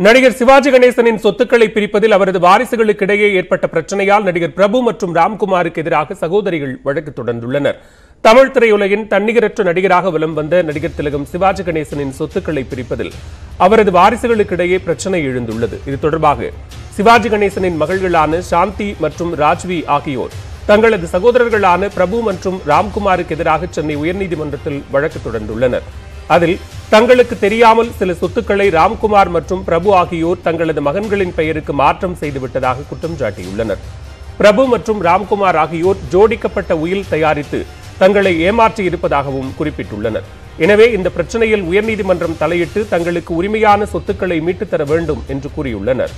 நடிகர் சிவாஜி கணேசனின் சொத்துக்களை பிரிப்பதில் அவரது வாரிசுகளுக்கிடையே ஏற்பட்ட பிரச்சனையால் நடிகர் பிரபு மற்றும் ராம்குமாருக்கு எதிராக சகோதரிகள் வழக்கு தொடர்ந்துள்ளனர். தமிழ் திரையுலகின் தன்னிகரற்ற நடிகராக வலம் வந்த நடிகர் திலகம் சிவாஜி கணேசனின் சொத்துக்களை பிரிப்பதில் அவரது வாரிசுகளுக்கிடையே பிரச்சனை எழுந்துள்ளது. இது தொடர்பாக சிவாஜி கணேசனின் மகள்களான சாந்தி மற்றும் ராஜ்வி ஆகியோர் தங்களது சகோதரர்களான பிரபு மற்றும் ராம்குமாருக்கு எதிராக சென்னை உயர்நீதிமன்றத்தில் வழக்கு தொடர்ந்துள்ளனர். அதில் தங்களுக்கு தெரியாமல் சில சொத்துக்களை ராம்குமார் மற்றும் பிரபு ஆகியோர் தங்களது மகன்களின் பெயருக்கு மாற்றம் செய்துவிட்டதாக குற்றம் சாட்டியுள்ளனர். பிரபு மற்றும் ராம்குமார் ஆகியோர் ஜோடிக்கப்பட்ட உயில் தயாரித்து தங்களை ஏமாற்றி இருப்பதாகவும் குறிப்பிட்டுள்ளனர். எனவே இந்த பிரச்சனையில் உயர்நீதிமன்றம் தலையிட்டு தங்களுக்கு உரிமையான சொத்துக்களை மீட்டுத் தர வேண்டும் என்று கூறியுள்ளனர்.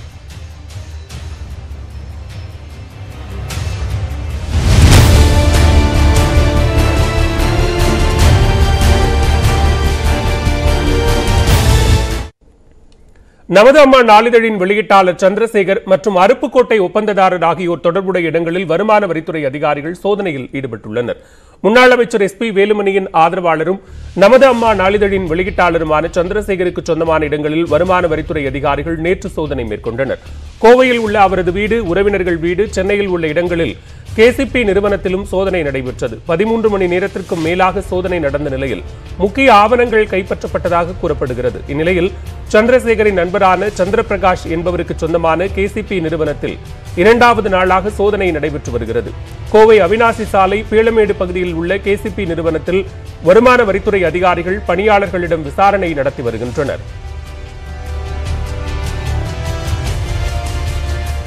நமது அம்மா நாளிதழின் வெளியீட்டாளர் சந்திரசேகர் மற்றும் அருப்புக்கோட்டை ஒப்பந்ததாரர் ஆகியோர் தொடர்புடைய இடங்களில் வருமான வரித்துறை அதிகாரிகள் சோதனையில் ஈடுபட்டுள்ளனர். முன்னாள் அமைச்சர் SP வேலுமணியின் ஆதரவாளரும் நமது அம்மா நாளிதழின் வெளியீட்டாளருமான சந்திரசேகருக்கு சொந்தமான இடங்களில் வருமான வரித்துறை அதிகாரிகள் நேற்று சோதனை மேற்கொண்டனர். கோவையில் உள்ள அவரது வீடு, உறவினர்கள் வீடு, சென்னையில் உள்ள இடங்களில் KCP நிறுவனத்திலும் சோதனை நடைபெற்றது. 13 மணி நேரத்திற்கும் மேலாக சோதனை நடந்த நிலையில் முக்கிய ஆவணங்கள் கைப்பற்றப்பட்டதாக கூறப்படுகிறது. இந்நிலையில் சந்திரசேகரின் நண்பரான சந்திரபிரகாஷ் என்பவருக்கு சொந்தமான KCP நிறுவனத்தில் 2வது நாளாக சோதனை நடைபெற்று வருகிறது. கோவை அவினாசி சாலை பீளமேடு பகுதியில் உள்ள KCP நிறுவனத்தில் வருமான வரித்துறை அதிகாரிகள் பணியாளர்களிடம் விசாரணை நடத்தி வருகின்றனர்.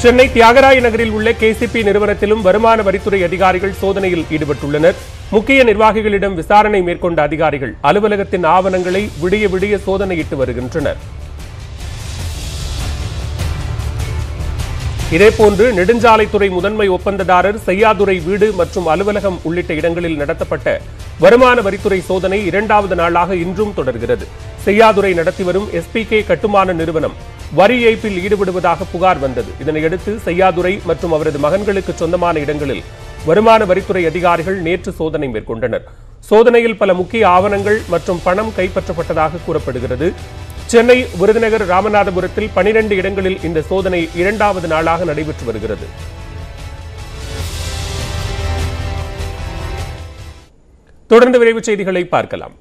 சென்னை தியாகராய நகரில் உள்ள KCP நிறுவனத்திலும் வருமான வரித்துறை அதிகாரிகள் சோதனையில் ஈடுபட்டுள்ளனர். முக்கிய நிர்வாகிகளிடம் விசாரணை மேற்கொண்ட அதிகாரிகள் அலுவலகத்தின் ஆவணங்களை விடிய விடிய சோதனையிட்டு வருகின்றனர். இதேபோன்று நெடுஞ்சாலைத்துறை முதன்மை ஒப்பந்ததாரர் செய்யாதுரை வீடு மற்றும் அலுவலகம் உள்ளிட்ட இடங்களில் நடத்தப்பட்ட வருமான வரித்துறை சோதனை 2வது நாளாக இன்றும் தொடர்கிறது. செய்யாதுரை நடத்தி வரும் SPK கட்டுமான நிறுவனம் வரி ஏய்ப்பில் ஈடுபடுவதாக புகார் வந்தது. இதனையடுத்து செய்யாதுரை மற்றும் அவரது மகன்களுக்கு சொந்தமான இடங்களில் வருமான வரித்துறை அதிகாரிகள் நேற்று சோதனை மேற்கொண்டனர். சோதனையில் பல முக்கிய ஆவணங்கள் மற்றும் பணம் கைப்பற்றப்பட்டதாக கூறப்படுகிறது. சென்னை, விருதுநகர், ராமநாதபுரத்தில் 12 இடங்களில் இந்த சோதனை 2வது நாளாக நடைபெற்று வருகிறது. தொடர்ந்து விரைவு செய்திகளை பார்க்கலாம்.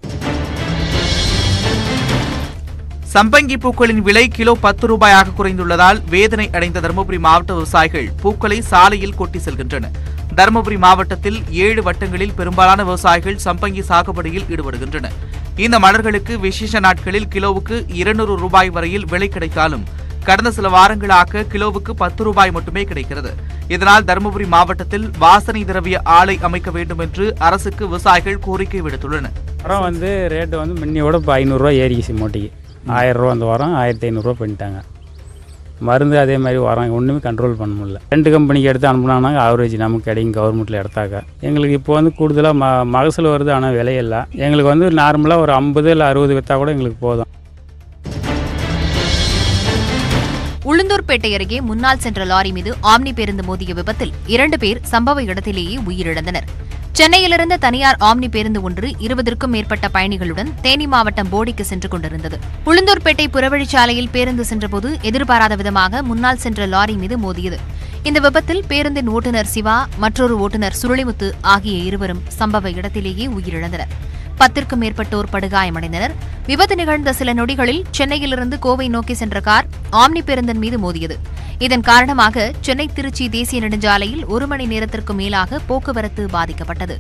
சம்பங்கி பூக்களின் விலை கிலோ 10 ரூபாயாக குறைந்துள்ளதால் வேதனை அடைந்த தருமபுரி மாவட்ட விவசாயிகள் பூக்களை சாலையில் கொட்டி செல்கின்றனர். தருமபுரி மாவட்டத்தில் 7 வட்டங்களில் பெரும்பாலான விவசாயிகள் சம்பங்கி சாகுபடியில் ஈடுபடுகின்றனர். இந்த மலர்களுக்கு விசேஷ நாட்களில் கிலோவுக்கு 200 ரூபாய் வரையில் விலை கிடைத்தாலும் கடந்த சில வாரங்களாக கிலோவுக்கு 10 ரூபாய் மட்டுமே கிடைக்கிறது. இதனால் தருமபுரி மாவட்டத்தில் வாசனை திரவிய ஆலை அமைக்க வேண்டும் என்று அரசுக்கு விவசாயிகள் கோரிக்கை விடுத்துள்ளனர். மரம் ரேட்டு முன்னையோட 500 ரூபா ஏறிச்சு. மூட்டைக்கு 1000 ரூபா அந்த வாரம் 1500 ரூபா பண்ணிட்டாங்க. மருந்து அதே மாதிரி வரோம், ஒன்றுமே கண்ட்ரோல் பண்ண முடியல. 2 கம்பெனிக்கு எடுத்து அனுப்புனாங்க, ஆவரேஜ் நமக்கு கிடைக்கும் கவர்மெண்ட்டில் எடுத்தாக்க. எங்களுக்கு இப்போ கூடுதலாக மகசூல் வருது, ஆனால் விலையில்லை. எங்களுக்கு நார்மலாக ஒரு 50 இல்லை 60 விற்றா கூட எங்களுக்கு போதும். உளுந்தூர்பேட்டை அருகே முன்னால் சென்ற லாரி மீது ஆம்னி பேருந்து மோதிய விபத்தில் 2 பேர் சம்பவ இடத்திலேயே உயிரிழந்தனர். சென்னையிலிருந்து தனியார் ஆம்னி பேருந்து ஒன்று 20க்கும் மேற்பட்ட பயணிகளுடன் தேனி மாவட்டம் போடிக்கு சென்று கொண்டிருந்தது. உளுந்தூர்பேட்டை புறவழிச்சாலையில் பேருந்து சென்றபோது எதிர்பாராத விதமாக முன்னால் சென்ற லாரி மீது மோதியது. இந்த விபத்தில் பேருந்தின் ஓட்டுநர் சிவா, மற்றொரு ஓட்டுநர் சுருளிமுத்து ஆகிய இருவரும் சம்பவ இடத்திலேயே உயிரிழந்தனர். 10க்கும் மேற்பட்டோர் படுகாயமடைந்தனர். விபத்து நிகழ்ந்த சில நொடிகளில் சென்னையிலிருந்து கோவை நோக்கி சென்ற கார் ஆம்னி பேருந்தின் மீது மோதியது. இதன் காரணமாக சென்னை திருச்சி தேசிய நெடுஞ்சாலையில் 1 மணி நேரத்திற்கு மேலாக போக்குவரத்து பாதிக்கப்பட்டது.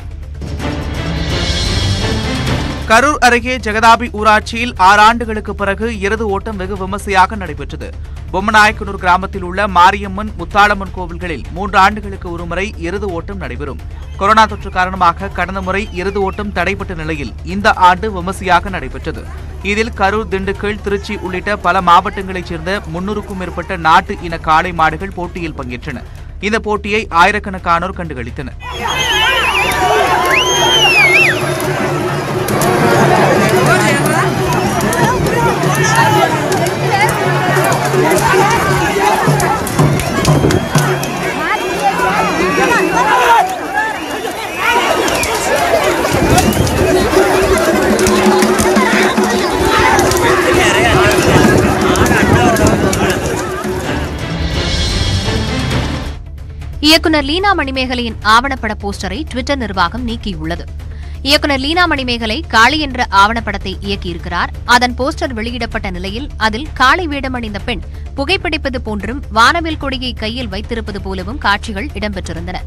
கரூர் அருகே ஜெகதாபி ஊராட்சியில் 6 ஆண்டுகளுக்கு பிறகு எருது ஓட்டம் வெகு விமர்சையாக நடைபெற்றது. பொம்மநாயக்கனூர் கிராமத்தில் உள்ள மாரியம்மன், முத்தாளம்மன் கோவில்களில் 3 ஆண்டுகளுக்கு ஒருமுறை எருது ஓட்டம் நடைபெறும். கொரோனா தொற்று காரணமாக கடந்த முறை எருது ஓட்டம் தடைப்பட்ட நிலையில் இந்த ஆண்டு விமர்சையாக நடைபெற்றது. இதில் கரூர், திண்டுக்கல், திருச்சி உள்ளிட்ட பல மாவட்டங்களைச் சேர்ந்த 300க்கும் மேற்பட்ட நாட்டு இன காளை மாடுகள் போட்டியில் பங்கேற்றன. இந்த போட்டியை ஆயிரக்கணக்கானோர் கண்டுகளித்தனர். இயக்குநர் லீனா மணிமேகலையின் ஆவணப்பட போஸ்டரை ட்விட்டர் நிர்வாகம் நீக்கியுள்ளது. இயக்குநர் லீனா மணிமேகலை காளி என்ற ஆவணப்படத்தை இயக்கியிருக்கிறார். அதன் போஸ்டர் வெளியிடப்பட்ட நிலையில் அதில் காளி வேடமணிந்த பெண் புகைப்பிடிப்பது போன்றும் வானவில் கொடியை கையில் வைத்திருப்பது போலவும் காட்சிகள் இடம்பெற்றிருந்தன.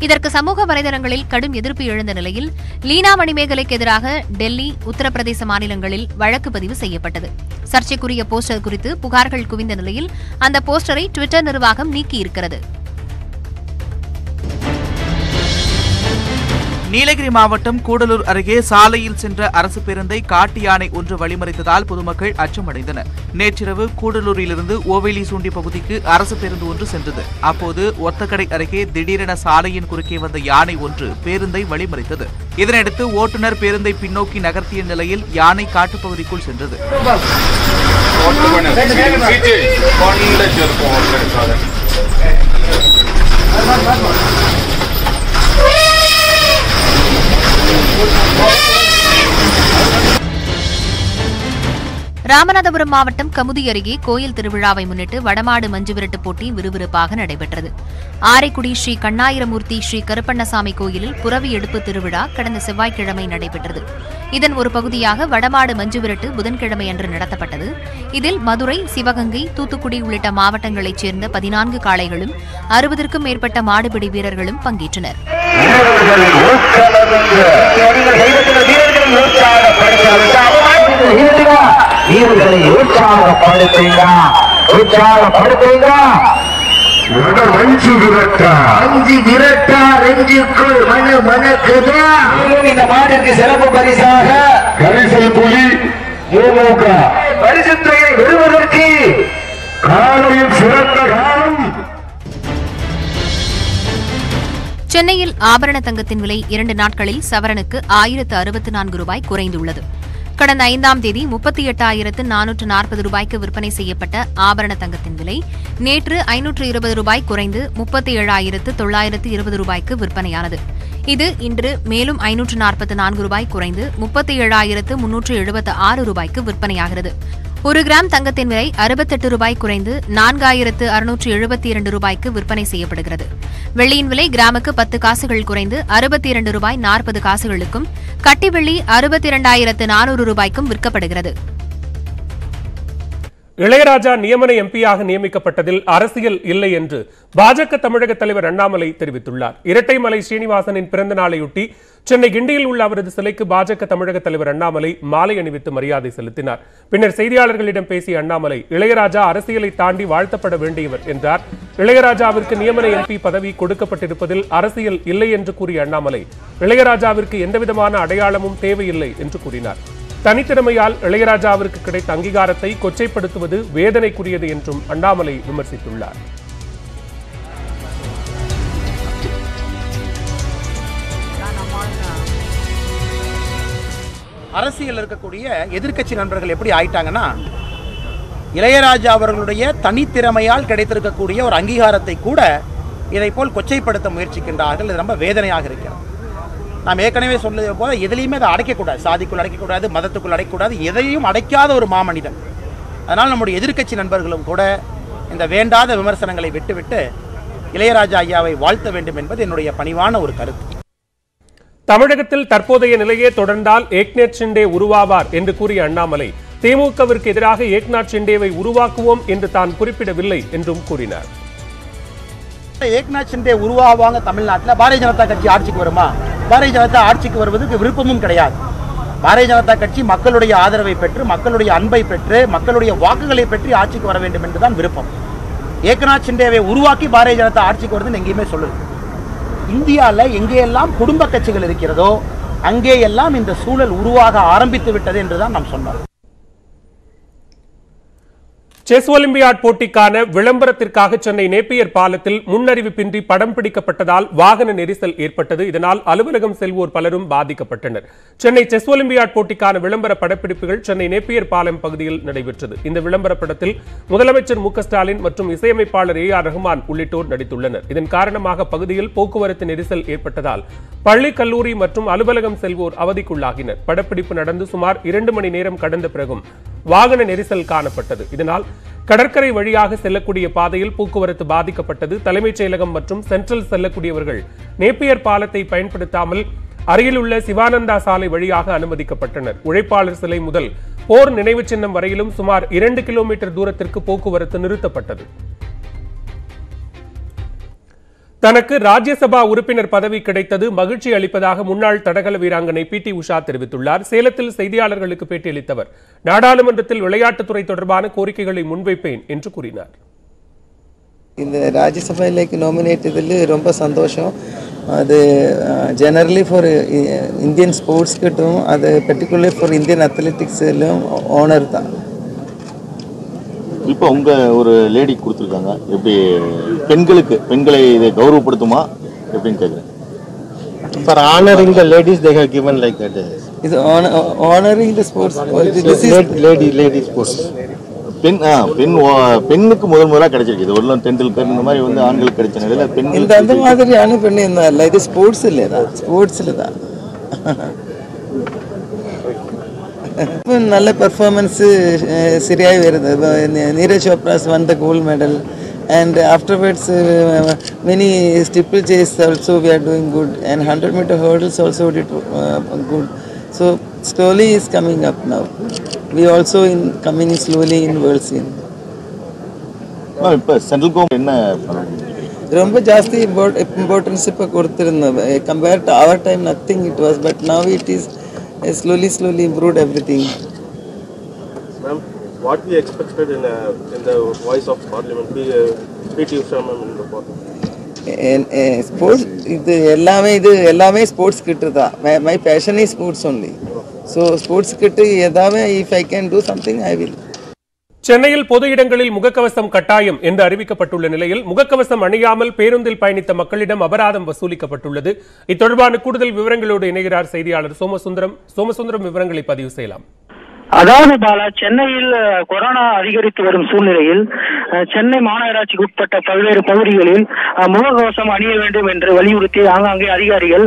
இதற்கு சமூக வலைதளங்களில் கடும் எதிர்ப்பு எழுந்த நிலையில் லீனா மணிமேகலைக்கு எதிராக டெல்லி, உத்தரப்பிரதேச மாநிலங்களில் வழக்கு பதிவு செய்யப்பட்டது. சர்ச்சைக்குரிய போஸ்டர் குறித்து புகார்கள் குவிந்த நிலையில் அந்த போஸ்டரை ட்விட்டர் நிர்வாகம் நீக்கியிருக்கிறது. நீலகிரி மாவட்டம் கூடலூர் அருகே சாலையில் சென்ற அரசு பேருந்தை காட்டு யானை ஒன்று வழிமறித்ததால் பொதுமக்கள் அச்சமடைந்தனர். நேற்றிரவு கூடலூரிலிருந்து ஓவேலிசூண்டி பகுதிக்கு அரசு பேருந்து ஒன்று சென்றது. அப்போது ஒத்தக்கடை அருகே திடீரென சாலையின் குறுக்கே வந்த யானை ஒன்று பேருந்தை வழிமறித்தது. இதனையடுத்து ஓட்டுநர் பேருந்தை பின்னோக்கி நகர்த்திய நிலையில் யானை காட்டுப்பகுதிக்குள் சென்றது. ராமநாதபுரம் மாவட்டம் கமுதி அருகே கோயில் திருவிழாவை முன்னிட்டு வடமாடு மஞ்சுவிரட்டு போட்டி விறுவிறுப்பாக நடைபெற்றது. ஆரைக்குடி ஸ்ரீ கண்ணாயிரமூர்த்தி ஸ்ரீ கருப்பண்ணசாமி கோயிலில் புரவி எடுப்பு திருவிழா கடந்த செவ்வாய்க்கிழமை நடைபெற்றது. இதன் ஒரு பகுதியாக வடமாடு மஞ்சுவிரட்டு புதன்கிழமை அன்று நடத்தப்பட்டது. இதில் மதுரை, சிவகங்கை, தூத்துக்குடி உள்ளிட்ட மாவட்டங்களைச் சேர்ந்த 14 காளைகளும் 60க்கும் மேற்பட்ட மாடுபிடி வீரர்களும் பங்கேற்றனர். வீரர்களை உற்சாகப்படுத்துங்க. இந்த மாட்டிற்கு சிறப்பு பரிசாக கரிசல் புலி பரிசு தொகையை பெறுவதற்கு காலையில் சிறந்த காலம். சென்னையில் ஆபரண தங்கத்தின் விலை 2 நாட்களில் சவரனுக்கு 1064 ரூபாய் குறைந்துள்ளது. கடந்த 5ஆம் தேதி 38,440 ரூபாய்க்கு விற்பனை செய்யப்பட்ட ஆபரண தங்கத்தின் விலை நேற்று 520 ரூபாய் குறைந்து 37,920 ரூபாய்க்கு விற்பனையானது. இது இன்று மேலும் 544 ரூபாய் குறைந்து 37,376 ரூபாய்க்கு விற்பனையாகிறது. 1 கிராம் தங்கத்தின் விலை 68 ரூபாய் குறைந்து 4,672 ரூபாய்க்கு விற்பனை செய்யப்படுகிறது. வெள்ளியின் விலை கிராமுக்கு 10 காசுகள் குறைந்து 62 ரூபாய் 40 காசுகளுக்கும், கட்டி வெள்ளி 62,400 ரூபாய்க்கும் விற்கப்படுகிறது. இளையராஜா நியமன எம்பியாக நியமிக்கப்பட்டதில் அரசியல் இல்லை என்று பாஜக தமிழக தலைவர் அண்ணாமலை தெரிவித்துள்ளார். இரட்டைமலை ஸ்ரீனிவாசனின் பிறந்த நாளையொட்டி சென்னை கிண்டியில் உள்ள அவரது சிலைக்கு பாஜக தமிழக தலைவர் அண்ணாமலை மாலை அணிவித்து மரியாதை செலுத்தினார். பின்னர் செய்தியாளர்களிடம் பேசிய அண்ணாமலை, இளையராஜா அரசியலை தாண்டி வாழ்த்தப்பட வேண்டியவர் என்றார். இளையராஜாவிற்கு நியமன எம்பி பதவி கொடுக்கப்பட்டிருப்பதில் அரசியல் இல்லை என்று கூறிய அண்ணாமலை, இளையராஜாவிற்கு எந்தவிதமான அடையாளமும் தேவையில்லை என்று கூறினார். தனித்திறமையால் இளையராஜாவிற்கு கிடைத்த அங்கீகாரத்தை கொச்சைப்படுத்துவது வேதனைக்குரியது என்றும் அண்ணாமலை விமர்சித்துள்ளார். அரசியல் இருக்கக்கூடிய எதிர்க்கட்சி நண்பர்கள் எப்படி ஆயிட்டாங்கன்னா, இளையராஜா அவர்களுடைய தனித்திறமையால் கிடைத்திருக்கக்கூடிய ஒரு அங்கீகாரத்தை கூட இதை போல் கொச்சைப்படுத்த முயற்சிக்கின்றார்கள். இது ரொம்ப வேதனையாக இருக்கிறது. நாம் ஏற்கனவே சொல்லுவது போல எதிலையுமே அதை அடைக்கக்கூடாது. சாதிக்குள் அடைக்கக்கூடாது, மதத்துக்குள் அடைக்கக்கூடாது, எதையும் அடைக்காத ஒரு மாமனிதன். அதனால் நம்முடைய எதிர்க்கட்சி நண்பர்களும் கூட இந்த வேண்டாத விமர்சனங்களை விட்டுவிட்டு இளையராஜா ஐயாவை வாழ்த்த வேண்டும் என்பது என்னுடைய பணிவான ஒரு கருத்து. தமிழகத்தில் தற்போதைய நிலையே தொடர்ந்தால் ஏக்நாத் ஷிண்டே உருவாவார் என்று கூறிய அண்ணாமலை, திமுகவிற்கு எதிராக ஏக்நாத் ஷிண்டேவை உருவாக்குவோம் என்று தான் குறிப்பிடவில்லை என்றும் கூறினார். ஏக்நாத் ஷிண்டே உருவாவாங்க தமிழ்நாட்டில் பாரதிய ஜனதா கட்சி ஆட்சிக்கு வருமா? பாரதிய ஜனதா ஆட்சிக்கு வருவதற்கு விருப்பமும் கிடையாது. பாரதிய ஜனதா கட்சி மக்களுடைய ஆதரவை பெற்று, மக்களுடைய அன்பை பெற்று, மக்களுடைய வாக்குகளை பெற்று ஆட்சிக்கு வர வேண்டும் என்றுதான் விருப்பம். ஏக்நாத் ஷிண்டேவை உருவாக்கி பாரதிய ஜனதா ஆட்சிக்கு வருதுன்னு எங்கேயுமே சொல்லுது. இந்தியாவில் எங்கேயெல்லாம் குடும்ப கட்சிகள் இருக்கிறதோ அங்கேயெல்லாம் இந்த சூழல் உருவாக ஆரம்பித்து விட்டது என்றுதான் நாம் சொன்னோம். செஸ் ஒலிம்பியாட் போட்டிக்கான விளம்பரத்திற்காக சென்னை நேப்பியர் பாலத்தில் முன்னறிவிப்பின்றி படம் பிடிக்கப்பட்டதால் வாகன நெரிசல் ஏற்பட்டது. இதனால் அலுவலகம் செல்வோர் பலரும் பாதிக்கப்பட்டனர். சென்னை செஸ் ஒலிம்பியாட் போட்டிக்கான விளம்பர படப்பிடிப்புகள் சென்னை நேப்பியர் பாலம் பகுதியில் நடைபெற்றது. இந்த விளம்பர படத்தில் முதலமைச்சர் மு.க.ஸ்டாலின் மற்றும் இசையமைப்பாளர் A.R. ரஹ்மான் உள்ளிட்டோர் நடித்துள்ளனர். இதன் காரணமாக பகுதியில் போக்குவரத்து நெரிசல் ஏற்பட்டதால் பள்ளி கல்லூரி மற்றும் அலுவலகம் செல்வோர் அவதிக்குள்ளாகினர். படப்பிடிப்பு நடந்து சுமார் 2 மணி நேரம் கடந்த பிறகும் வாகன நெரிசல் காணப்பட்டது. இதனால் கடற்கரை வழியாக செல்லக்கூடிய பாதையில் போக்குவரத்து பாதிக்கப்பட்டது. தலைமைச் செயலகம் மற்றும் சென்ட்ரல் செல்லக்கூடியவர்கள் நேப்பியர் பாலத்தை பயன்படுத்தாமல் அருகிலுள்ள சிவானந்தா சாலை வழியாக அனுமதிக்கப்பட்டனர். உழைப்பாளர் சிலை முதல் போர் நினைவு சின்னம் வரையிலும் சுமார் 2 கிலோமீட்டர் தூரத்திற்கு போக்குவரத்து நிறுத்தப்பட்டது. தனக்கு ராஜ்யசபா உறுப்பினர் பதவி கிடைத்தது மகிழ்ச்சி அளிப்பதாக முன்னாள் தடகள வீராங்கனை PT உஷா தெரிவித்துள்ளார். சேலத்தில் செய்தியாளர்களுக்கு பேட்டியளித்தவர் நாடாளுமன்றத்தில் விளையாட்டுத்துறை தொடர்பான கோரிக்கைகளை முன்வைப்பேன் என்று கூறினார். இந்த ராஜ்யசபாவிലേക്ക് നോമിനേറ്റ് ചെയ്തതിൽ ரொம்ப சந்தோஷம். அது ஜெனரலி ஃபார் இந்தியன் ஸ்போர்ட்ஸ் கிட்டும் அது பர்டிகுலர்லி ஃபார் இந்தியன் அத்லெட்டிக்ஸிலும் ஆனர் தான். இப்போ உங்க ஒரு லேடி கொடுத்துருக்காங்க, எப்படி பெண்களை இதை கௌரவப்படுத்துமா எப்படின்னு கேட்குறேன். For honoring the ladies they have given like that. Is honoring the sports. This is lady sports. பெண்ணுக்கு முதலாக கிடைச்சிருக்கு. இது ஒரு டெண்டுல்கர் இந்த மாதிரி வந்து ஆண்களுக்கு கிடைச்ச நிலையில பெண் அந்த மாதிரியான பெண் இல்லை. இது ஸ்போர்ட்ஸ் இல்லைதான், ஸ்போர்ட்ஸில் தான் நல்ல பெர்ஃபார்மன்ஸு சரியாகி வருது. Neeraj Chopra's won the gold medal and afterwards many steeple chase also we are doing good and 100-meter hurdles also did good. So slowly is coming up now. We also coming slowly in world scene. இப்போ central government என்ன ரொம்ப ஜாஸ்தி importance இப்போ கொடுத்துருந்தோம். Compared to our time nothing it was, but now it is slowly improved everything. Ma'am, what we expected in the voice of parliament, PT Usha ma'am in the parliament. Sports இது எல்லாமே sports கிட்ட தான். My passion is sports only. So sports கிட்ட ஏதாவது if I can do something I will. சென்னையில் பொது இடங்களில் முகக்கவசம் கட்டாயம் என்று அறிவிக்கப்பட்டுள்ள நிலையில் முகக்கவசம் அணியாமல் பேருந்தில் பயணித்த மக்களிடம் அபராதம் வசூலிக்கப்பட்டுள்ளது. இத்தொடர்பான கூடுதல் விவரங்களோடு இணைகிறார் செய்தியாளர் சோமசுந்தரம். விவரங்களை பதிவு செய்யலாம். அதாவது பாலா, சென்னையில் கொரோனா அதிகரித்து வரும் சூழ்நிலையில் சென்னை மாநகராட்சிக்கு உட்பட்ட பல்வேறு பகுதிகளில் முகக்கவசம் அணிய வேண்டும் என்று வலியுறுத்தி ஆங்காங்கே அதிகாரிகள்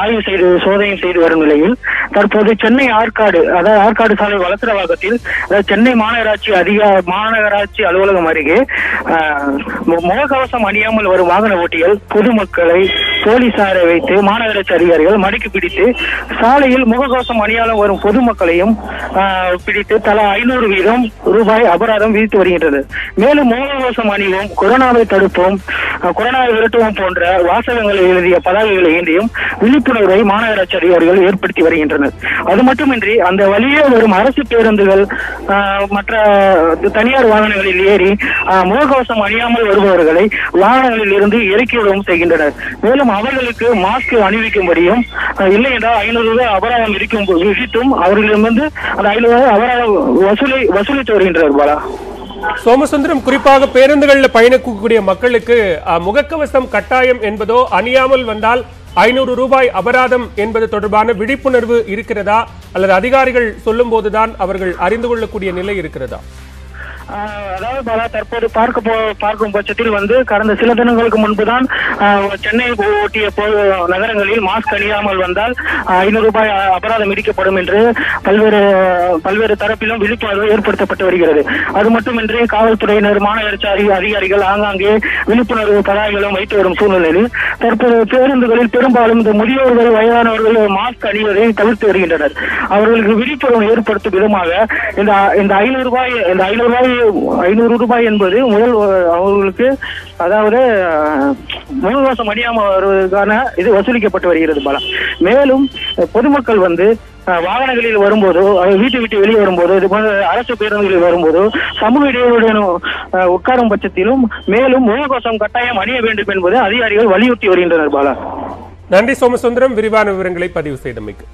ஆய்வு செய்து சோதனை செய்து வரும் நிலையில் தற்போது சென்னை ஆற்காடு சாலை வலசரவாகத்தில் சென்னை மாநகராட்சி அலுவலகம் அருகே முகக்கவசம் அணியாமல் வரும் வாகன ஓட்டிகள் பொதுமக்களை போலீசாரை வைத்து மாநகராட்சி அதிகாரிகள் மடக்கி பிடித்து சாலையில் முகக்கவசம் அணியாமல் வரும் பொதுமக்களையும் பிடித்து தலா 500 வீதம் ரூபாய் அபராதம் விதித்து வருகின்றது. மேலும் முகக்கவசம் அணிவோம், கொரோனாவை தடுப்போம், கொரோனாவை விரட்டுவோம் போன்ற வாசகங்களை எழுதிய பதாகைகளை ஏந்தியும் விழிப்புணர்வை மாநகராட்சி அதிகாரிகள் ஏற்படுத்தி வருகின்றனர். அது மட்டுமின்றி அந்த வழியே வரும் அரசு பேருந்துகள் மற்ற தனியார் வாகனங்களில் ஏறி முகக்கவசம் அணியாமல் வருபவர்களை வாகனங்களில் இருந்து இறக்கிவிடவும் செய்கின்றனர். மேலும் அவர்களுக்கு மாஸ்க் அணிவிக்கும்படியும் இல்லை என்றால் 500 ரூபாய் அபராதம் விதித்தும் அவர்களிடமிருந்து அந்த 500 ரூபாய் அபராதம் வசூலித்து வருகின்றனர். பாலா, சோமசுந்தரம், குறிப்பாக பேருந்துகளில் பயணிக்கக்கூடிய மக்களுக்கு முகக்கவசம் கட்டாயம் என்பதோ அணியாமல் வந்தால் 500 ரூபாய் அபராதம் என்பது தொடர்பான விழிப்புணர்வு இருக்கிறதா, அல்லது அதிகாரிகள் சொல்லும் போதுதான் அவர்கள் அறிந்து கொள்ளக்கூடிய நிலை இருக்கிறதா? அதாவது பாலா, தற்போது பார்க்கும் பட்சத்தில் கடந்த சில தினங்களுக்கு முன்புதான் சென்னை ஒட்டிய நகரங்களில் மாஸ்க் அணியாமல் வந்தால் 500 ரூபாய் அபராதம் விதிக்கப்படும் என்று பல்வேறு தரப்பிலும் விழிப்புணர்வு ஏற்படுத்தப்பட்டு வருகிறது. அது மட்டுமின்றி காவல்துறையினர், மாநகராட்சி அதிகாரிகள் ஆங்காங்கே விழிப்புணர்வு பதாகைகளும் வைத்து வரும் சூழ்நிலையில் தற்போது பேருந்துகளில் பெரும்பாலும் இந்த முதியோர்கள், வயதானவர்கள் மாஸ்க் அணிவதை தவிர்த்து வருகின்றனர். அவர்களுக்கு விழிப்புணர்வு ஏற்படுத்தும் விதமாக இந்த 500 ரூபாய் என்பது முதல் அவர்களுக்கு, அதாவது முகக்கவசம் அணியாமல் வருவதற்கான இது வசூலிக்கப்பட்டு வருகிறது. பாலா, மேலும் பொதுமக்கள் வாகனங்களில் வரும்போதோ, வீட்டை விட்டு வெளியே வரும்போதோ, இது போன்ற அரசு பேருந்துகளில் வரும்போதோ சமூக இடைவெளியுடன் உட்காரும் பட்சத்திலும் மேலும் முகக்கவசம் கட்டாயம் அணிய வேண்டும் என்பது அதிகாரிகள் வலியுறுத்தி வருகின்றனர். பாலா, நன்றி சோமசுந்தரம், விரிவான விவரங்களை பதிவு செய்தமைக்கு.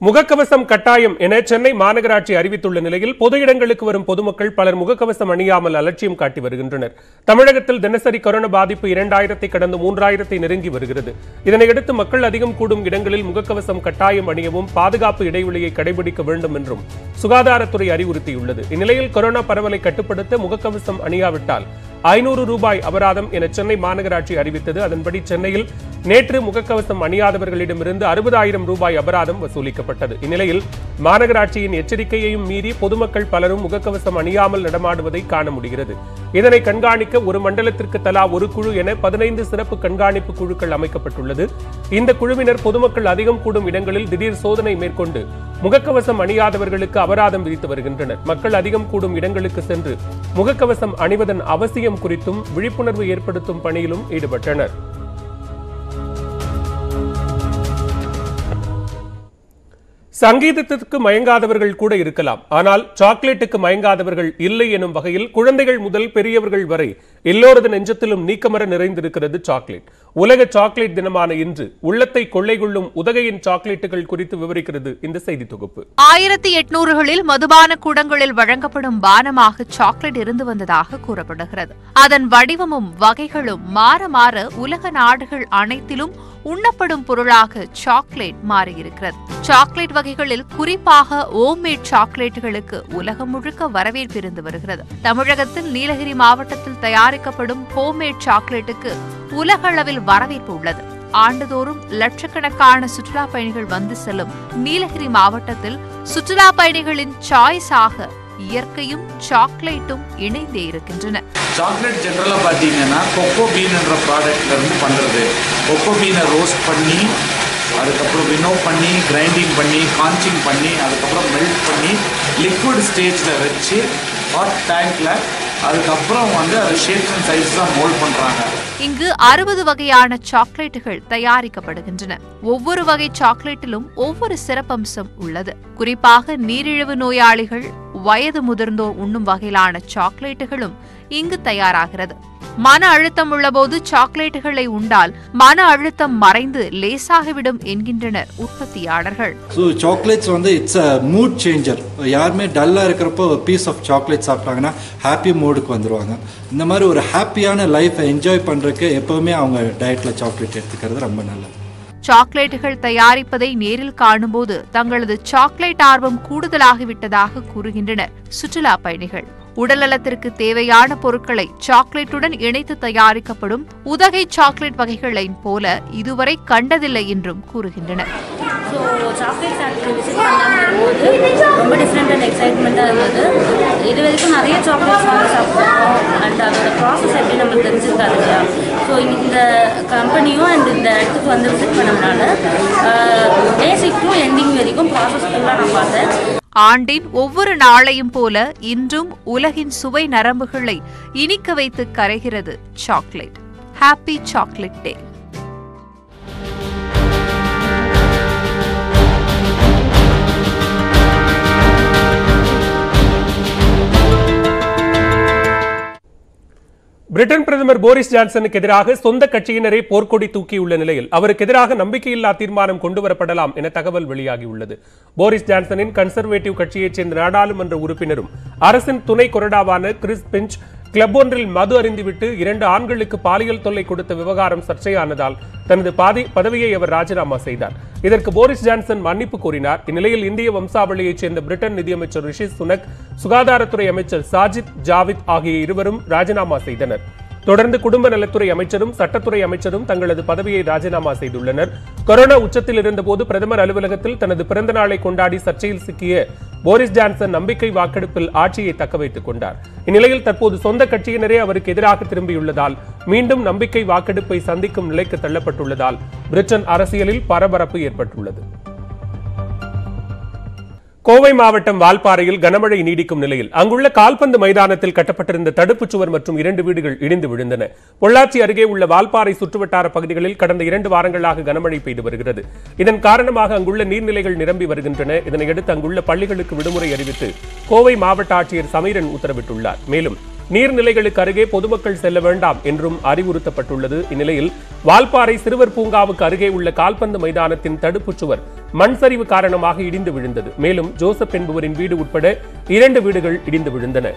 முகக்கவசம் கட்டாயம் என சென்னை மாநகராட்சி அறிவித்துள்ள நிலையில் பொது இடங்களுக்கு வரும் பொதுமக்கள் பலர் முகக்கவசம் அணியாமல் அலட்சியம் காட்டி வருகின்றனர். தமிழகத்தில் தினசரி கொரோனா பாதிப்பு 2000 கடந்து 3000 நெருங்கி வருகிறது. இதனையடுத்து மக்கள் அதிகம் கூடும் இடங்களில் முகக்கவசம் கட்டாயம் அணியவும் பாதுகாப்பு இடைவெளியை கடைபிடிக்க வேண்டும் என்றும் சுகாதாரத்துறை அறிவுறுத்தியுள்ளது. இந்நிலையில் கொரோனா பரவலை கட்டுப்படுத்த முகக்கவசம் அணியாவிட்டால் ரூபாய் அபராதம் என சென்னை மாநகராட்சி அறிவித்தது. அதன்படி சென்னையில் நேற்று முகக்கவசம் அணியாதவர்களிடமிருந்து 60,000 ரூபாய் அபராதம் வசூலிக்கப்பட்டது. இந்நிலையில் மாநகராட்சியின் எச்சரிக்கையையும் மீறி பொதுமக்கள் பலரும் முகக்கவசம் அணியாமல் நடமாடுவதை காண முடிகிறது. இதனை கண்காணிக்க ஒரு மண்டலத்திற்கு தலா ஒரு குழு என 15 சிறப்பு கண்காணிப்பு குழுக்கள் அமைக்கப்பட்டுள்ளது. இந்த குழுவினர் பொதுமக்கள் அதிகம் கூடும் இடங்களில் திடீர் சோதனை மேற்கொண்டு முகக்கவசம் அணியாதவர்களுக்கு அபராதம் விதித்து வருகின்றனர். மக்கள் அதிகம் கூடும் இடங்களுக்கு சென்று முகக்கவசம் அணிவதன் அவசியம் குறித்தும் விழிப்புணர்வு ஏற்படுத்தும் பணியிலும் ஈடுபட்டனர். சங்கீதத்திற்கு மயங்காதவர்கள் கூட இருக்கலாம், ஆனால் சாக்லேட்டுக்கு மயங்காதவர்கள் இல்லை எனும் வகையில் குழந்தைகள் முதல் பெரியவர்கள் வரை எல்லோரது நெஞ்சத்திலும் நீக்கமர நிறைந்திருக்கிறது சாக்லேட். உலக சாக்லேட் தினமான இன்று உள்ளத்தை கொள்ளை கொள்ளும் உதகையின் சாக்லேட்டுகள் குறித்து விவரிக்கிறது இந்த செய்தி தொகுப்பு. 1800களில் மதுபான கூடங்களில் வழங்கப்படும் பானமாக சாக்லேட் இருந்து வந்ததாக கூறப்படுகிறது. அதன் வடிவமும் வகைகளும் மாற மாற உலக நாடுகள் அனைத்திலும் உண்ணப்படும் பொருளாக சாக்லேட் மாறியிருக்கிறது. சாக்லேட் வகைகளில் குறிப்பாக ஹோம்மேட் சாக்லேட்டுகளுக்கு உலகம் முழுக்க வரவேற்பு இருந்து வருகிறது. தமிழகத்தில் நீலகிரி மாவட்டத்தில் தயாரிக்கப்படும் ஹோம்மேட் சாக்லேட்டுக்கு உலக அளவில் வரவேற்பு உள்ளது. ஆண்டுதோறும் லட்சக்கணக்கான சுற்றுலா பயணிகள் வந்து செல்லும் நீலகிரி மாவட்டத்தில் சுற்றுலா பயணிகளின் சாய்ஸாக இயற்கையும் சாக்லேட்டும் இணைந்தே இருக்கின்றன. சாக்லேட் ஜென்ரலா பாத்தீங்கன்னா கொக்கோ பீன் என்ற ப்ராடக்ட்ல இருந்து பண்றது. கொக்கோ பீனை ரோஸ்ட் பண்ணி அதுக்கப்புறம் வினோ பண்ணி கிரைண்டிங் பண்ணி கான்ச்சிங் பண்ணி அதுக்கப்புறம் மெல்ட் பண்ணி லிக்விட் ஸ்டேஜில் வச்சு ஹாட் டேங்க்ல அதுக்கப்புறம் அது ஷேப்ஸ் அண்ட் சைஸ் தான் மோல்ட் பண்றாங்க. இங்கு 60 வகையான சாக்லேட்டுகள் தயாரிக்கப்படுகின்றன. ஒவ்வொரு வகை சாக்லேட்டிலும் ஒவ்வொரு சிறப்பம்சம் உள்ளது. குறிப்பாக நீரிழிவு நோயாளிகள், வயது முதிர்ந்தோர் உண்ணும் வகையிலான சாக்லேட்டுகளும் இங்கு தயாராகிறது. மன அழுத்தம் உள்ளபோது சாக்லேட்டுகளை உண்டால் மன அழுத்தம் மறைந்து லேசாகிவிடும் என்கின்றனர் உற்பத்தியாளர்கள். Chocolates it's a mood changer. யாருமே டல்லா இருக்கிறப்போ பீஸ் ஆஃப் சாக்லேட் சாப்பிட்டாங்கன்னா ஹாப்பி மூடுக்கு வந்துருவாங்க. இந்த மாதிரி ஒரு ஹாப்பியான லைஃபை என்ஜாய் பண்றதுக்கு எப்பவுமே அவங்க டயட்ல சாக்லேட் எடுத்துக்கிறது ரொம்ப நல்லது. சாக்லேட்டுகள் தயாரிப்பதை நேரில் காணும்போது தங்களது சாக்லேட் ஆர்வம் கூடுதலாகிவிட்டதாக கூறுகின்றனர் சுற்றுலா பயணிகள். உடல்நலத்திற்கு தேவையான பொருட்களை சாக்லேட்டுடன் இணைத்து தயாரிக்கப்படும் உதகை சாக்லேட் வகைகளை போல இதுவரை கண்டதில்லை என்றும் கூறுகின்றனர். சாக்லேட் ஃபேக்டரி விசிட் பண்ணாமல் வரும்போது ரொம்ப டிஃப்ரெண்ட் அண்ட் எக்ஸைட்மெண்ட்டாக இருந்தது. இது வரைக்கும் நிறைய சாக்லேட்ஸ் வாங்கி சாப்பிட்ருக்கோம் அண்ட் அதோட ப்ராசஸ் எப்படி நம்மளுக்கு தெரிஞ்சிருக்காது இல்லையா. ஸோ இந்த கம்பெனியும் அண்ட் இந்த இடத்துக்கு விசிட் பண்ணதுனால பேசிக் டு எண்டிங் வரைக்கும் ப்ராசஸ் ஃபுல்லாக நான் பார்த்தேன். ஆண்டின் ஒவ்வொரு நாளையும் போல இன்றும் உலகின் சுவை நரம்புகளை இனிக்க வைத்து கரைகிறது chocolate. Happy chocolate day. Britain பிரதமர் போரிஸ் ஜான்சனுக்கு எதிராக சொந்த கட்சியினரே போர்க்கொடி தூக்கியுள்ள நிலையில் அவருக்கு எதிராக நம்பிக்கையில்லா தீர்மானம் கொண்டுவரப்படலாம் என தகவல் வெளியாகியுள்ளது. போரிஸ் ஜான்சனின் கன்சர்வேட்டிவ் கட்சியைச் சேர்ந்த நாடாளுமன்ற உறுப்பினரும் அரசின் துணை கொறடாவான கிறிஸ் பிஞ்ச் கிளப் ஒன்றில் மது அருந்திவிட்டு 2 ஆண்களுக்கு பாலியல் தொல்லை கொடுத்த விவகாரம் சர்ச்சையானதால் தனது பதவியை அவர் ராஜினாமா செய்தார். இதற்கு போரிஸ் ஜான்சன் மன்னிப்பு கோரினார். இந்நிலையில் இந்திய வம்சாவளியைச் சேர்ந்த பிரிட்டன் நிதியமைச்சர் ரிஷி சுனக், சுகாதாரத்துறை அமைச்சர் சாஜித் ஜாவித் ஆகிய இருவரும் ராஜினாமா செய்தனர். தொடர்ந்து குடும்ப நலத்துறை அமைச்சரும் சட்டத்துறை அமைச்சரும் தங்களது பதவியை ராஜினாமா செய்துள்ளனர். கொரோனா உச்சத்தில் இருந்தபோது பிரதமர் அலுவலகத்தில் தனது பிறந்த நாளை கொண்டாடி சர்ச்சையில் சிக்கிய போரிஸ் ஜான்சன் நம்பிக்கை வாக்கெடுப்பில் ஆட்சியை தக்கவைத்துக் கொண்டார். இந்நிலையில் தற்போது சொந்த கட்சியினரே அவருக்கு எதிராக திரும்பியுள்ளதால் மீண்டும் நம்பிக்கை வாக்கெடுப்பை சந்திக்கும் நிலைக்கு தள்ளப்பட்டுள்ளதால் பிரிட்டன் அரசியலில் பரபரப்பு ஏற்பட்டுள்ளது. கோவை மாவட்டம் வால்பாறையில் கனமழை நீடிக்கும் நிலையில் அங்குள்ள கால்பந்து மைதானத்தில் கட்டப்பட்டிருந்த தடுப்புச் சுவர் மற்றும் 2 வீடுகள் இடிந்து விழுந்தன. பொள்ளாச்சி அருகே உள்ள வால்பாறை சுற்றுவட்டார பகுதிகளில் கடந்த 2 வாரங்களாக கனமழை பெய்து வருகிறது. இதன் காரணமாக அங்குள்ள நீர்நிலைகள் நிரம்பி வருகின்றன. இதனையடுத்து அங்குள்ள பள்ளிகளுக்கு விடுமுறை அறிவித்து கோவை மாவட்ட ஆட்சியர் சமீரன் உத்தரவிட்டுள்ளார். மேலும் நீர்நிலைகளுக்கு அருகே பொதுமக்கள் செல்ல வேண்டாம் என்றும் அறிவுறுத்தப்பட்டுள்ளது. இந்நிலையில் வால்பாறை சிறுவர் பூங்காவுக்கு அருகே உள்ள கால்பந்து மைதானத்தின் தடுப்புச் சுவர் மண் சரிவு காரணமாக இடிந்து விழுந்தது. மேலும் ஜோசப் என்பவரின் வீடு உட்பட 2 வீடுகள் இடிந்து விழுந்தன.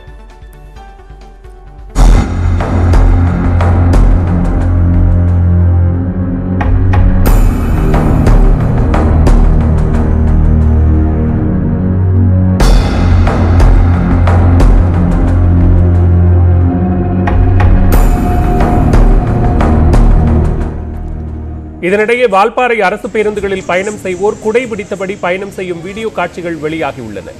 இதனிடையே வால்பாறை அரசு பேருந்துகளில் பயணம் செய்வோர் குடை பிடித்தபடி பயணம் செய்யும் வீடியோ காட்சிகள் வெளியாகியுள்ளன.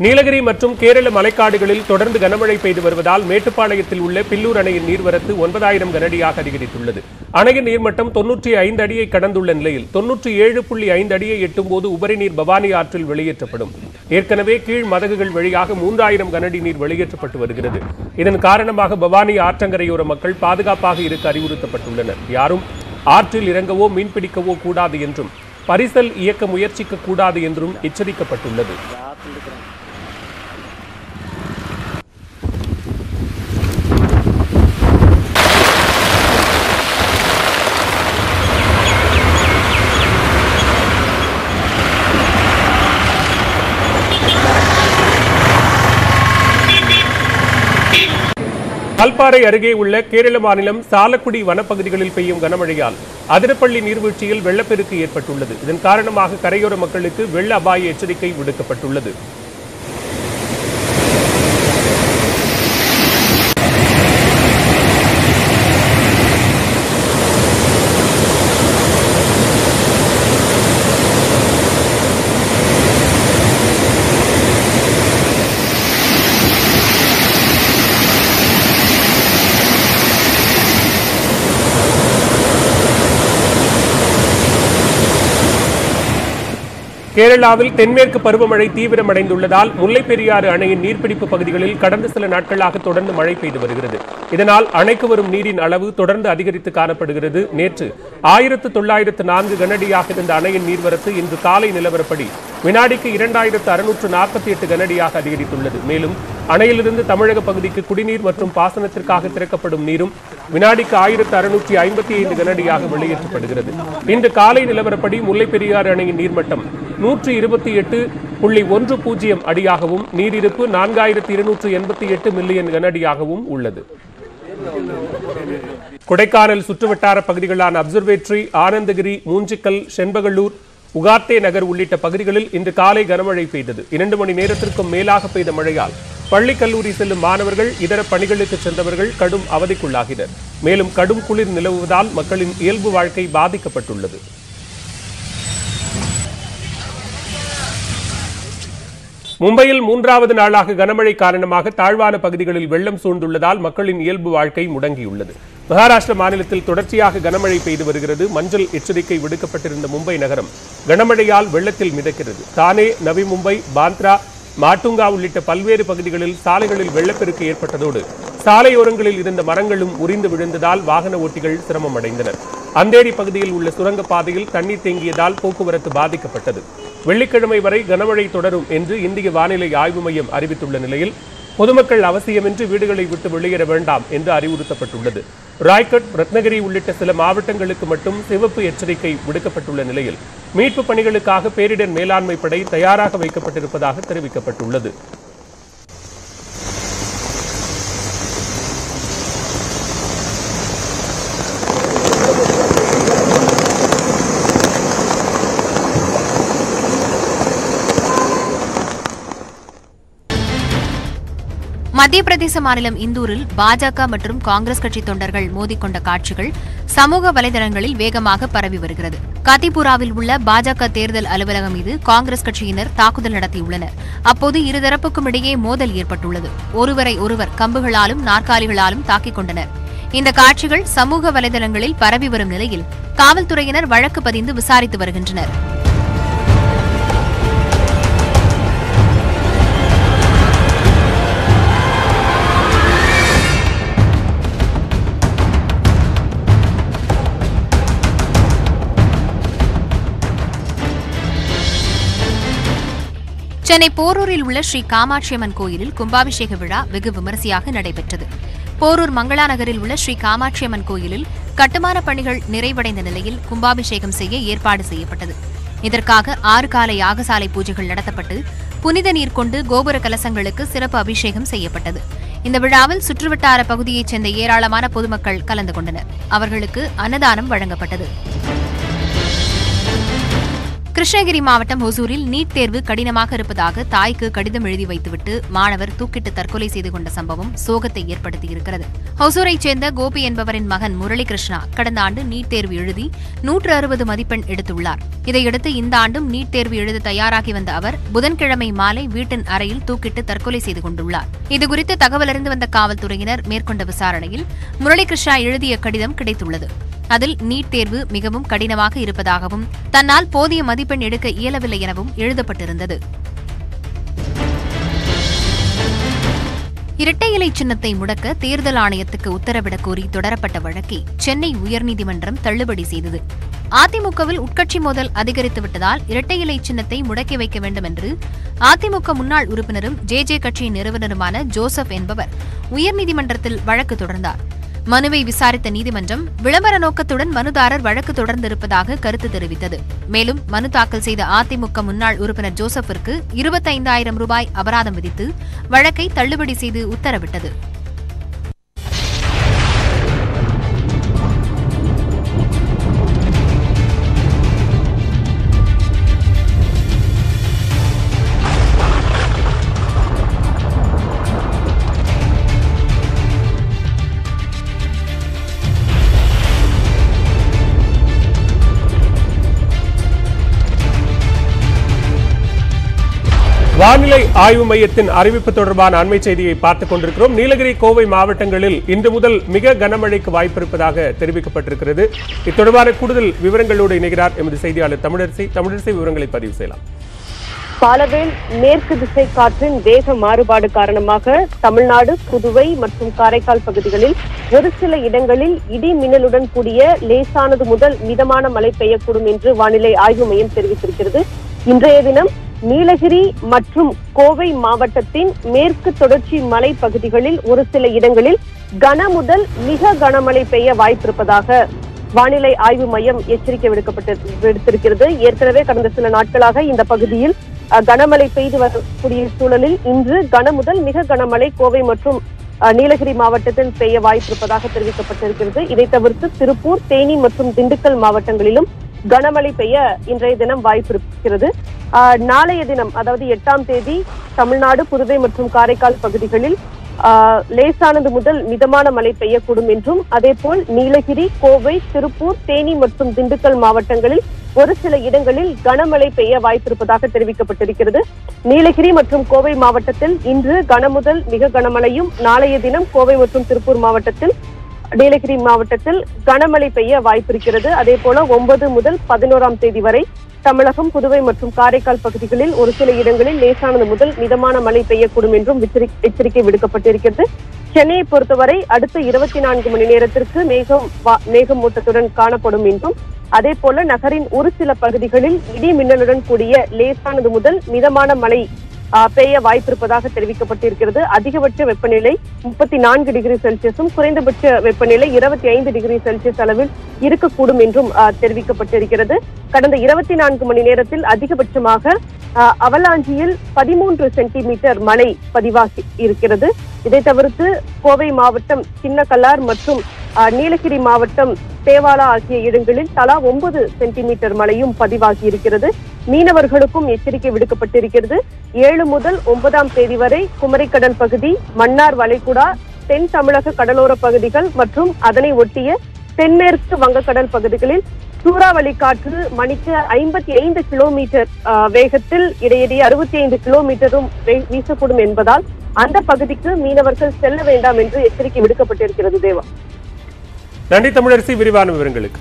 நீலகிரி மற்றும் கேரள மலைக்காடுகளில் தொடர்ந்து கனமழை பெய்து வருவதால் மேட்டுப்பாளையத்தில் உள்ள பில்லூர் அணையின் நீர்வரத்து 9000 கனஅடியாக அதிகரித்துள்ளது. அணையின் நீர்மட்டம் 95 அடியை கடந்துள்ள நிலையில் 97.5 அடியை எட்டும்போது உபரி நீர் பவானி ஆற்றில் வெளியேற்றப்படும். ஏற்கனவே கீழ் மதகுகள் வழியாக 3000 கனஅடி நீர் வெளியேற்றப்பட்டு வருகிறது. இதன் காரணமாக பவானி ஆற்றங்கரையோர மக்கள் பாதுகாப்பாக இருக்க அறிவுறுத்தப்பட்டுள்ளனர். யாரும் ஆற்றில் இறங்கவோ மீன்பிடிக்கவோ கூடாது என்றும் பரிசல் இயக்க முயற்சிக்க கூடாது என்றும் எச்சரிக்கப்பட்டுள்ளது. வால்பாறை அருகே உள்ள கேரள மாநிலம் சாலக்குடி வனப்பகுதிகளில் பெய்யும் கனமழையால் அதிரப்பள்ளி நீர்வீழ்ச்சியில் வெள்ளப்பெருக்கு ஏற்பட்டுள்ளது. இதன் காரணமாக கரையோர மக்களுக்கு வெள்ள அபாய எச்சரிக்கை விடுக்கப்பட்டுள்ளது. கேரளாவில் தென்மேற்கு பருவமழை தீவிரமடைந்துள்ளதால் முல்லைப் பெரியாறு அணையின் நீர்பிடிப்பு பகுதிகளில் கடந்த சில நாட்களாக தொடர்ந்து மழை பெய்து வருகிறது. இதனால் அணைக்கு வரும் நீரின் அளவு தொடர்ந்து அதிகரித்து காணப்படுகிறது. நேற்று 1904 கனஅடியாக இருந்த அணையின் நீர்வரத்து இன்று காலை நிலவரப்படி வினாடிக்கு 2648 கனஅடியாக அதிகரித்துள்ளது. மேலும் அணையிலிருந்து தமிழக பகுதிக்கு குடிநீர் மற்றும் பாசனத்திற்காக திறக்கப்படும் நீரும் வினாடிக்கு 1655 கனஅடியாக வெளியேற்றப்படுகிறது. இன்று காலை நிலவரப்படி முல்லைப் பெரியாறு அணையின் நீர்மட்டம் 128.10 அடியாகவும் நீரிருப்பு 4288 மில்லியன் கனஅடியாகவும் உள்ளது. கொடைக்கானல் சுற்றுவட்டார பகுதிகளான அப்சர்வேட்டரி, ஆனந்தகிரி, மூஞ்சிக்கல், செண்பகல்லூர், உகார்த்தே நகர் உள்ளிட்ட பகுதிகளில் இன்று காலை கனமழை பெய்தது. 2 மணி நேரத்திற்கும் மேலாக பெய்த மழையால் பள்ளி கல்லூரி செல்லும் மாணவர்கள், இதர பணிகளுக்கு சென்றவர்கள் கடும் அவதிக்குள்ளாகினர். மேலும் கடும் குளிர் நிலவுவதால் மக்களின் இயல்பு வாழ்க்கை பாதிக்கப்பட்டுள்ளது. மும்பையில் 3வது நாளாக கனமழை காரணமாக தாழ்வான பகுதிகளில் வெள்ளம் சூழ்ந்துள்ளதால் மக்களின் இயல்பு வாழ்க்கை முடங்கியுள்ளது. மகாராஷ்டிர மாநிலத்தில் தொடர்ச்சியாக கனமழை பெய்து வருகிறது. மஞ்சள் எச்சரிக்கை விடுக்கப்பட்டிருந்த மும்பை நகரம் கனமழையால் வெள்ளத்தில் மிதக்கிறது. தானே, நவி மும்பை, பாந்த்ரா, மாட்டுங்கா உள்ளிட்ட பல்வேறு பகுதிகளில் சாலைகளில் வெள்ளப்பெருக்கு ஏற்பட்டதோடு சாலையோரங்களில் இருந்த மரங்களும் உரிந்து விழுந்ததால் வாகன ஓட்டிகள் சிரமம் அடைந்தனர். அந்தேரி பகுதியில் உள்ள சுரங்கப்பாதையில் தண்ணீர் தேங்கியதால் போக்குவரத்து பாதிக்கப்பட்டது. வெள்ளிக்கிழமை வரை கனமழை தொடரும் என்று இந்திய வானிலை ஆய்வு மையம் அறிவித்துள்ள நிலையில் பொதுமக்கள் அவசியமின்றி வீடுகளை விட்டு வெளியேற வேண்டாம் என்று அறிவுறுத்தப்பட்டுள்ளது. ராய்கட், ரத்னகிரி உள்ளிட்ட சில மாவட்டங்களுக்கு மட்டும் சிவப்பு எச்சரிக்கை விடுக்கப்பட்டுள்ள நிலையில் மீட்பு பணிகளுக்காக பேரிடர் மேலாண்மை படை தயாராக வைக்கப்பட்டிருப்பதாக தெரிவிக்கப்பட்டுள்ளது. மத்திய பிரதேச மாநிலம் இந்தூரில் பாஜக மற்றும் காங்கிரஸ் கட்சி தொண்டர்கள் மோதிக்கொண்ட காட்சிகள் சமூக வலைதளங்களில் வேகமாக பரவி வருகிறது. கத்திபுராவில் உள்ள பாஜக தேர்தல் அலுவலகம் மீது காங்கிரஸ் கட்சியினர் தாக்குதல் நடத்தியுள்ளனர். அப்போது இருதரப்புக்கும் இடையே மோதல் ஏற்பட்டுள்ளது. ஒருவரை ஒருவர் கம்புகளாலும் நாற்காலிகளாலும் தாக்கிக் கொண்டனர். இந்த காட்சிகள் சமூக வலைதளங்களில் பரவி வரும் நிலையில் காவல்துறையினர் வழக்கு பதிந்து விசாரித்து வருகின்றனர். சென்னை போரூரில் உள்ள ஸ்ரீ காமாட்சியம்மன் கோயிலில் கும்பாபிஷேக விழா வெகு விமரிசையாக நடைபெற்றது. போரூர் மங்களா நகரில் உள்ள ஸ்ரீ காமாட்சியம்மன் கோயிலில் கட்டுமான பணிகள் நிறைவடைந்த நிலையில் கும்பாபிஷேகம் செய்ய ஏற்பாடு செய்யப்பட்டது. இதற்காக 6 கால யாகசாலை பூஜைகள் நடத்தப்பட்டு புனித நீர் கொண்டு கோபுர கலசங்களுக்கு சிறப்பு அபிஷேகம் செய்யப்பட்டது. இந்த விழாவில் சுற்றுவட்டார பகுதியைச் சேர்ந்த ஏராளமான பொதுமக்கள் கலந்து கொண்டனர். அவர்களுக்கு அன்னதானம் வழங்கப்பட்டது. கிருஷ்ணகிரி மாவட்டம் ஹொசூரில் நீட் தேர்வு கடினமாக இருப்பதாக தாய்க்கு கடிதம் எழுதி வைத்துவிட்டு மாணவர் தூக்கிட்டு தற்கொலை செய்து கொண்ட சம்பவம் சோகத்தை ஏற்படுத்தியிருக்கிறது. ஹொசூரைச் சேர்ந்த கோபி என்பவரின் மகன் முரளி கிருஷ்ணா கடந்த ஆண்டு நீட் தேர்வு எழுதி 160 மதிப்பெண் எடுத்துள்ளார். இதையடுத்து இந்த ஆண்டும் நீட் தேர்வு எழுத தயாராகி வந்த அவர் புதன்கிழமை மாலை வீட்டின் அறையில் தூக்கிட்டு தற்கொலை செய்து கொண்டுள்ளார். இதுகுறித்து தகவல் அறிந்து வந்த காவல்துறையினர் மேற்கொண்ட விசாரணையில் முரளி கிருஷ்ணா எழுதிய கடிதம் கிடைத்துள்ளது. அதில் நீட் தேர்வு மிகவும் கடினமாக இருப்பதாகவும் தன்னால் போதிய மதிப்பெண் எடுக்க இயலவில்லை எனவும் எழுதப்பட்டிருந்தது. இரட்டை இலை சின்னத்தை முடக்க தேர்தல் ஆணையத்துக்கு உத்தரவிடக் கோரி தொடரப்பட்ட வழக்கை சென்னை உயர்நீதிமன்றம் தள்ளுபடி செய்தது. அதிமுகவில் உட்கட்சி மோதல் அதிகரித்துவிட்டதால் இரட்டை இலை சின்னத்தை முடக்கி வைக்க வேண்டும் என்று அதிமுக முன்னாள் உறுப்பினரும் ஜே கட்சியின் நிறுவனருமான ஜோசப் என்பவர் உயர்நீதிமன்றத்தில் வழக்கு தொடர்ந்தார். மனுவை விசாரித்த நீதிமன்றம் விளம்பர நோக்கத்துடன் மனுதாரர் வழக்கு தொடர்ந்திருப்பதாக கருத்து தெரிவித்தது. மேலும் மனு தாக்கல் செய்த அதிமுக முன்னாள் உறுப்பினர் ஜோசப்பிற்கு 25,000 ரூபாய் அபராதம் விதித்து வழக்கை தள்ளுபடி செய்து உத்தரவிட்டது. வானிலை ஆய்வு மையத்தின் அறிவிப்பு தொடர்பான அண்மை செய்தியை பார்த்துக் கொண்டிருக்கிறோம். நீலகிரி, கோவை மாவட்டங்களில் இன்று முதல் மிக கனமழைக்கு வாய்ப்பிருப்பதாக தெரிவிக்கப்பட்டிருக்கிறது. இத்தொடர்பான கூடுதல் விவரங்களோடு இணைகிறார் எமது செய்தியாளர் தமிழரசி. விவரங்களை பதிவு செய்யலாம். பாலவேல் மேற்கு திசை காற்றின் வேக மாறுபாடு காரணமாக தமிழ்நாடு, புதுவை மற்றும் காரைக்கால் பகுதிகளில் ஒரு சில இடங்களில் இடி மின்னலுடன் கூடிய லேசானது முதல் மிதமான மழை பெய்யக்கூடும் என்று வானிலை ஆய்வு மையம் தெரிவித்திருக்கிறது. இன்றைய தினம் நீலகிரி மற்றும் கோவை மாவட்டத்தின் மேற்கு தொடர்ச்சி மலை பகுதிகளில் ஒரு சில இடங்களில் கன முதல் மிக கனமழை பெய்ய வாய்ப்பிருப்பதாக வானிலை ஆய்வு மையம் எச்சரிக்கை விடுத்திருக்கிறது. ஏற்கனவே கடந்த சில நாட்களாக இந்த பகுதியில் கனமழை பெய்து வரக்கூடிய சூழலில் இன்று கன முதல் மிக கனமழை கோவை மற்றும் நீலகிரி மாவட்டத்தில் பெய்ய வாய்ப்பிருப்பதாக தெரிவிக்கப்பட்டிருக்கிறது. இதை தவிர்த்து திருப்பூர், தேனி மற்றும் திண்டுக்கல் மாவட்டங்களிலும் கனமழை பெய்ய இன்றைய தினம் வாய்ப்பு இருக்கிறது. நாளைய தினம் அதாவது 8ஆம் தேதி தமிழ்நாடு, புதுவை மற்றும் காரைக்கால் பகுதிகளில் லேசானது முதல் மிதமான மழை பெய்யக்கூடும் என்றும், அதேபோல் நீலகிரி, கோவை, திருப்பூர், தேனி மற்றும் திண்டுக்கல் மாவட்டங்களில் ஒரு சில இடங்களில் கனமழை பெய்ய வாய்ப்பிருப்பதாக தெரிவிக்கப்பட்டிருக்கிறது. நீலகிரி மற்றும் கோவை மாவட்டத்தில் இன்று கன முதல் மிக கனமழையும், நாளைய தினம் கோவை மற்றும் திருப்பூர் மாவட்டத்தில், நீலகிரி மாவட்டத்தில் கனமழை பெய்ய வாய்ப்பிருக்கிறது. அதே போல 9 முதல் 11ஆம் தேதி வரை தமிழகம், புதுவை மற்றும் காரைக்கால் பகுதிகளில் ஒரு சில இடங்களில் லேசானது முதல் மிதமான மழை பெய்யக்கூடும் என்றும் எச்சரிக்கை விடுக்கப்பட்டிருக்கிறது. சென்னையை பொறுத்தவரை அடுத்த 24 மணி நேரத்திற்கு மேகமூட்டத்துடன் காணப்படும் என்றும், அதே போல நகரின் ஒரு சில பகுதிகளில் இடி மின்னலுடன் கூடிய லேசானது முதல் மிதமான மழை பெய்ய வாய்ப்பிருப்பதாக தெரிவிக்கப்பட்டிருக்கிறது. அதிகபட்ச வெப்பநிலை 34 டிகிரி செல்சியஸும், குறைந்தபட்ச வெப்பநிலை 25 டிகிரி செல்சியஸ் அளவில் இருக்கக்கூடும் என்றும் தெரிவிக்கப்பட்டிருக்கிறது. கடந்த 24 மணி நேரத்தில் அதிகபட்சமாக அவலாஞ்சியில் 13 சென்டிமீட்டர் மழை பதிவாகி இருக்கிறது. இதை தவிர்த்து கோவை மாவட்டம் சின்னக்கல்லார் மற்றும் நீலகிரி மாவட்டம் தேவாலா ஆகிய இடங்களில் தலா 9 சென்டிமீட்டர் மழையும் பதிவாகி இருக்கிறது. மீனவர்களுக்கும் எச்சரிக்கை விடுக்கப்பட்டிருக்கிறது. 7 முதல் 9ஆம் தேதி வரை குமரிக்கடல் பகுதி, மன்னார் வளைகுடா, தென் தமிழக கடலோர பகுதிகள் மற்றும் அதனை ஒட்டிய தென்மேற்கு வங்கக்கடல் பகுதிகளில் சூறாவளி காற்று மணிக்கு 55 கிலோமீட்டர் வேகத்தில் இடையிடையே 65 கிலோமீட்டரும் வீசக்கூடும் என்பதால் அந்த பகுதிக்கு மீனவர்கள் செல்ல வேண்டாம் என்று எச்சரிக்கை விடுக்கப்பட்டிருக்கிறது. தேவா, நன்றி தமிழரசி, விரிவான விவரங்களுக்கு.